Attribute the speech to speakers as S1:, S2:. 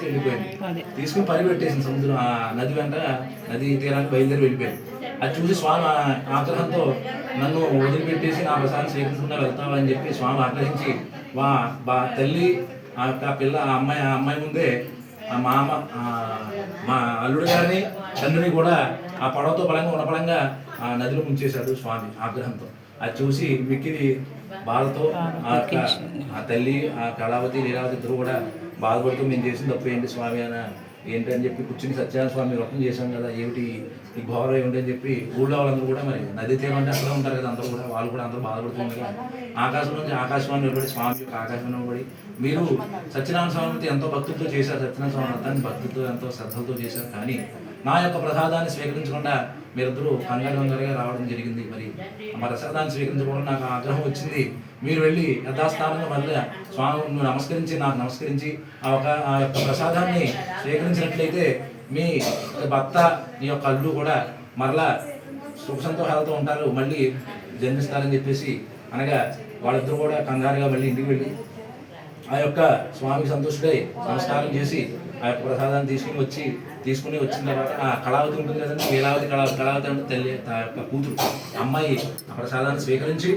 S1: వెళ్ళిపోయింది.
S2: తీసుకుని పరిగెట్టేసింది సముద్రం, ఆ నది వెంట నది తీరానికి బయలుదేరి వెళ్ళిపోయింది. అది చూసి స్వామి ఆగ్రహంతో నన్ను వదిలిపెట్టేసి నా ప్రసాదం స్వీకరించకుండా వెళ్తావా అని చెప్పి స్వామి ఆగ్రహించి తల్లి ఆ యొక్క పిల్ల ఆ అమ్మాయి ముందే మా అల్లుడు గారిని తండ్రిని కూడా ఆ పడవతో బలంగా ఉన్నపడంగా ఆ నదిలో ముంచేశాడు స్వామి ఆగ్రహంతో. అది చూసి మిక్కిలి బాధతో ఆ తల్లి ఆ కళావతి లీలావతి ఇద్దరు కూడా బాధపడుతూ మేము చేసిన తప్పు ఏంటి స్వామి అని ఏంటి అని చెప్పి కూర్చుని సత్యనారాయణ స్వామి వ్రతం చేశాం కదా, ఏమిటి ఈ ఘోరం ఏమిటి అని చెప్పి ఊళ్ళో వాళ్ళందరూ కూడా మరి నది తీరం అంటే అక్కడ ఉంటారు కదా, అందరూ కూడా వాళ్ళు కూడా అందరూ బాధపడుతున్నారు కదా. ఆకాశం నుంచి ఆకాశవాణి నిలబడి స్వామి యొక్క ఆకాశం నిలబడి మీరు సత్యనారాయణ స్వామితో ఎంతో భక్తులతో చేశారు, సత్యనారాయణ స్వామి వ్రతాన్ని భక్తితో ఎంతో శ్రద్ధలతో చేశారు, కానీ నా యొక్క ప్రసాదాన్ని స్వీకరించకుండా మీరిద్దరూ కంగారుగా రావడం జరిగింది. మరి మా ప్రసాదాన్ని స్వీకరించకుండా నాకు ఆగ్రహం వచ్చింది. మీరు వెళ్ళి యథాస్థానంగా మళ్ళీ స్వామి నాకు నమస్కరించి ఆ యొక్క ప్రసాదాన్ని స్వీకరించినట్లయితే మీ భర్త మీ యొక్క అల్లుడు కూడా మరలా సుఖ సంతోషాలతో ఉంటారు, మళ్ళీ జన్మిస్తారని చెప్పేసి అనగా వాళ్ళిద్దరూ కూడా కంగారుగా మళ్ళీ ఇంటికి వెళ్ళి ఆ యొక్క స్వామికి సంతోషుడై నమస్కారం చేసి ఆ యొక్క ప్రసాదాన్ని తీసుకుని వచ్చిన తర్వాత ఆ కళావతి ఉంటుంది కదండి, లీలావతి కళావతి అంటే తల్లి ఆ యొక్క కూతురు అమ్మాయి ఆ ప్రసాదాన్ని స్వీకరించి